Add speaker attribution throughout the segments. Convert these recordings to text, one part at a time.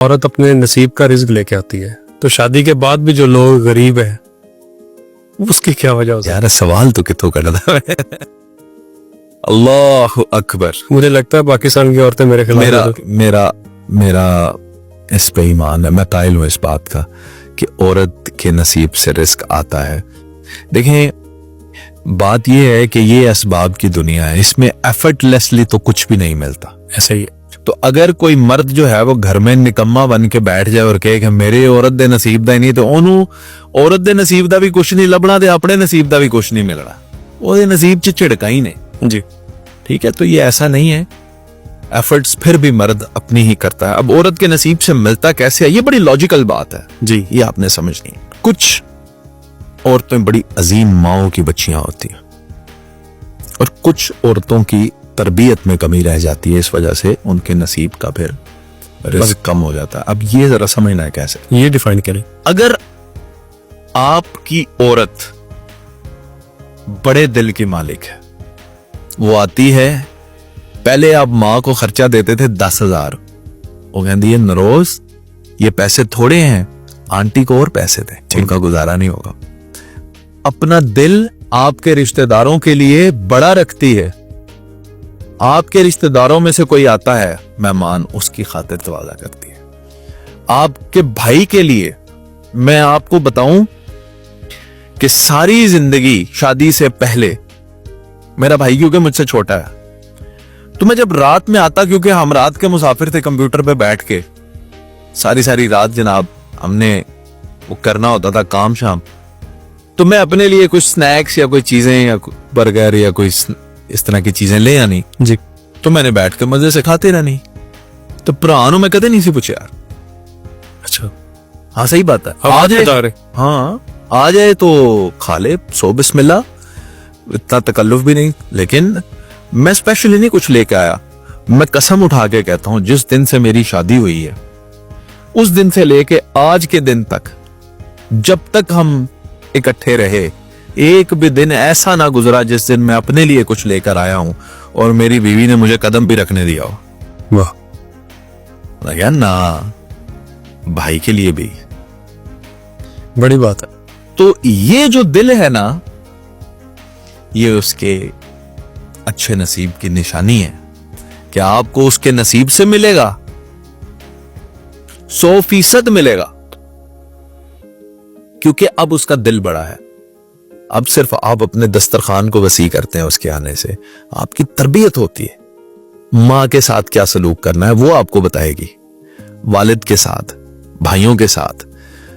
Speaker 1: عورت اپنے نصیب کا رزق لے کے آتی ہے تو شادی کے بعد بھی جو لوگ غریب ہیں اس کی کیا وجہ ہوتی ہے؟
Speaker 2: یار سوال تو کتوں کرتا ہے. اللہ اکبر.
Speaker 1: مجھے لگتا ہے پاکستان کی عورتیں میرے خلاف
Speaker 2: میرا اس پہ ایمان ہے. میں قائل ہوں اس بات کا کہ عورت کے نصیب سے رزق آتا ہے. دیکھیں بات یہ ہے کہ یہ اسباب کی دنیا ہے, اس میں ایفرٹ لیسلی تو کچھ بھی نہیں ملتا.
Speaker 1: ایسے ہی ہے.
Speaker 2: تو اگر کوئی مرد جو ہے وہ گھر میں نکما بن کے بیٹھ جائے اور کہے کہ میرے عورت دے نصیب دا ہی نہیں, تو انہوں عورت دے نصیب دا بھی کچھ نہیں لبنا تے اپنے نصیب دا بھی کچھ نہیں ملنا. وہ نصیب چ چڑکا ہی نہیں.
Speaker 1: جی
Speaker 2: ٹھیک ہے, تو یہ ایسا نہیں ہے. ایفرٹس پھر بھی مرد اپنی ہی کرتا ہے. اب عورت کے نصیب سے ملتا کیسے ہے, یہ بڑی لاجیکل بات ہے.
Speaker 1: جی
Speaker 2: یہ آپ نے سمجھنی ہے. کچھ عورتیں بڑی عظیم ماؤں کی بچیاں ہوتی ہیں اور کچھ عورتوں کی تربیت میں کمی رہ جاتی ہے, اس وجہ سے ان کے نصیب کا پھر رزق کم ہو جاتا ہے. اب یہ ذرا سمجھنا ہے کیسے.
Speaker 1: یہ ڈیفائن کریں.
Speaker 2: اگر آپ کی عورت بڑے دل کی مالک ہے, وہ آتی ہے, پہلے آپ ماں کو خرچہ دیتے تھے 10,000, وہ کہتی ہے نروز یہ پیسے تھوڑے ہیں, آنٹی کو اور پیسے دیں, ان کا گزارا نہیں ہوگا. اپنا دل آپ کے رشتہ داروں کے لیے بڑا رکھتی ہے. آپ کے رشتہ داروں میں سے کوئی آتا ہے مہمان, اس کی خاطر تواضع کرتی ہے. آپ کے بھائی کے لیے میں آپ کو بتاؤں کہ ساری زندگی شادی سے پہلے, میرا بھائی کیونکہ مجھ سے چھوٹا ہے, تو میں جب رات میں آتا, کیونکہ ہم رات کے مسافر تھے, کمپیوٹر پہ بیٹھ کے ساری رات جناب ہم نے وہ کرنا ہوتا تھا کام شام, تو میں اپنے لیے کچھ سنیکس یا کوئی چیزیں یا برگر یا کوئی اس طرح کی چیزیں لے آنی.
Speaker 1: جی
Speaker 2: تو میں نے بیٹھ کے مزے سے کھاتے رہنی. تو پرانوں میں کدے نہیں سی پوچھے یار.
Speaker 1: اچھا
Speaker 2: ہاں صحیح بات ہے.
Speaker 1: آج بتا رہے
Speaker 2: ہاں آ جائے تو کھا لے, سو بسم اللہ, اتنا تکلف بھی نہیں. لیکن میں اسپیشلی نہیں کچھ لے کے آیا. میں قسم اٹھا کے کہتا ہوں, جس دن سے میری شادی ہوئی ہے اس دن سے لے کے آج کے دن تک, جب تک ہم اکٹھے رہے, ایک بھی دن ایسا نہ گزرا جس دن میں اپنے لیے کچھ لے کر آیا ہوں اور میری بیوی نے مجھے قدم بھی رکھنے دیا ہو.
Speaker 1: واہ,
Speaker 2: نا بھائی کے لیے بھی
Speaker 1: بڑی بات ہے.
Speaker 2: تو یہ جو دل ہے نا, یہ اس کے اچھے نصیب کی نشانی ہے کہ آپ کو اس کے نصیب سے ملے گا, 100% ملے گا, کیونکہ اب اس کا دل بڑا ہے. اب صرف آپ اپنے دسترخوان کو وسیع کرتے ہیں اس کے آنے سے. آپ کی تربیت ہوتی ہے, ماں کے ساتھ کیا سلوک کرنا ہے وہ آپ کو بتائے گی, والد کے ساتھ, بھائیوں کے ساتھ,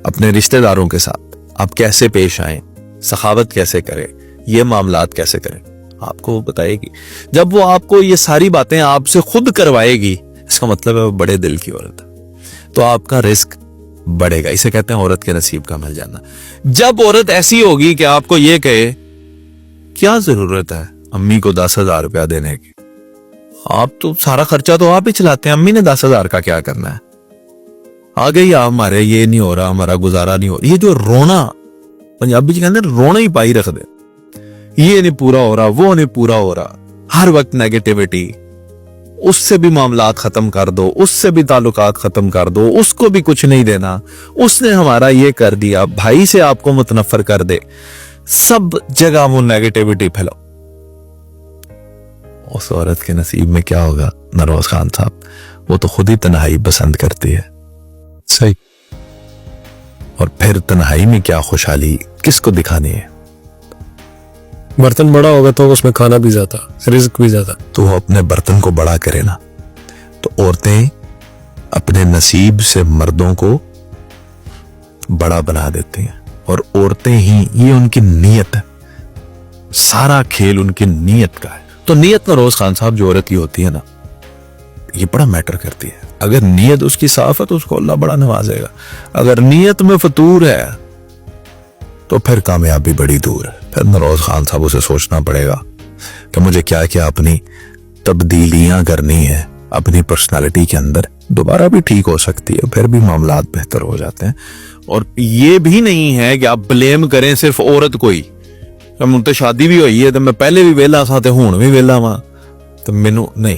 Speaker 2: اپنے رشتہ داروں کے ساتھ آپ کیسے پیش آئیں, سخاوت کیسے کریں, یہ معاملات کیسے کریں, آپ کو بتائے گی. جب وہ آپ کو یہ ساری باتیں آپ سے خود کروائے گی, اس کا مطلب ہے وہ بڑے دل کی عورت ہے, تو آپ کا رزق بڑھے گا. اسے کہتے ہیں عورت کے نصیب کا مل جانا. جب عورت ایسی ہوگی کہ آپ کو یہ کہے کیا ضرورت ہے امی کو 10,000 روپیہ دینے کی, آپ تو سارا خرچہ تو آپ ہی چلاتے ہیں, امی نے 10,000 کا کیا کرنا ہے, آ گئی آپ ہمارے یہ نہیں ہو رہا, ہمارا گزارا نہیں ہو رہا. یہ جو رونا, پنجابی جی کہتے ہیں رونا ہی پائی رکھ دے, یہ نہیں پورا ہو رہا, وہ نہیں پورا ہو رہا, ہر وقت نیگیٹیوٹی, اس سے بھی معاملات ختم کر دو, اس سے بھی تعلقات ختم کر دو, اس کو بھی کچھ نہیں دینا, اس نے ہمارا یہ کر دیا, بھائی سے آپ کو متنفر کر دے, سب جگہ وہ نیگیٹیوٹی پھیلاؤ. اس عورت کے نصیب میں کیا ہوگا نروز خان صاحب, وہ تو خود ہی تنہائی پسند کرتی ہے.
Speaker 1: صحیح.
Speaker 2: اور پھر تنہائی میں کیا خوشحالی کس کو دکھانی ہے.
Speaker 1: برتن بڑا ہوگا تو اس میں کھانا بھی زیادہ, رزق بھی زیادہ.
Speaker 2: تو وہ اپنے برتن کو بڑا کرے نا. تو عورتیں اپنے نصیب سے مردوں کو بڑا بنا دیتی ہیں, اور عورتیں ہی, یہ ان کی نیت ہے, سارا کھیل ان کی نیت کا ہے. تو نیت نروز خان صاحب جو عورت کی ہوتی ہے نا, یہ بڑا میٹر کرتی ہے. اگر نیت اس کی صاف ہے تو اس کو اللہ بڑا نوازے گا. اگر نیت میں فطور ہے تو پھر کامیابی بڑی دور ہے. پھر نروز خان صاحب اسے سوچنا پڑے گا کہ مجھے کیا کیا اپنی تبدیلیاں کرنی ہے اپنی پرسنالٹی کے اندر. دوبارہ بھی ٹھیک ہو سکتی ہے, پھر بھی معاملات بہتر ہو جاتے ہیں. اور یہ بھی نہیں ہے کہ آپ بلیم کریں صرف عورت کو ہی, مجھ تو شادی بھی ہوئی ہے تو میں پہلے بھی ویلا سا تے ہون بھی ویلا وا, تو مینوں نہیں,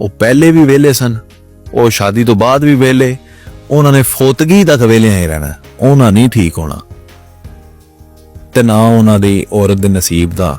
Speaker 2: ਉਹ ਪਹਿਲੇ ਵੀ ਵੇਲੇ ਸਨ, ਉਹ ਸ਼ਾਦੀ ਤੋਂ ਬਾਅਦ ਵੀ ਵੇਲੇ, ਉਹਨਾਂ ਨੇ ਫੋਤਗੀ ਤੱਕ ਵੇਲਿਆਂ ਹੀ ਰਹਿਣਾ, ਉਹਨਾਂ ਨਹੀਂ ਠੀਕ ਹੋਣਾ, ਤੇ ਨਾ ਉਹਨਾਂ ਦੀ ਔਰਤ ਦੇ ਨਸੀਬ ਦਾ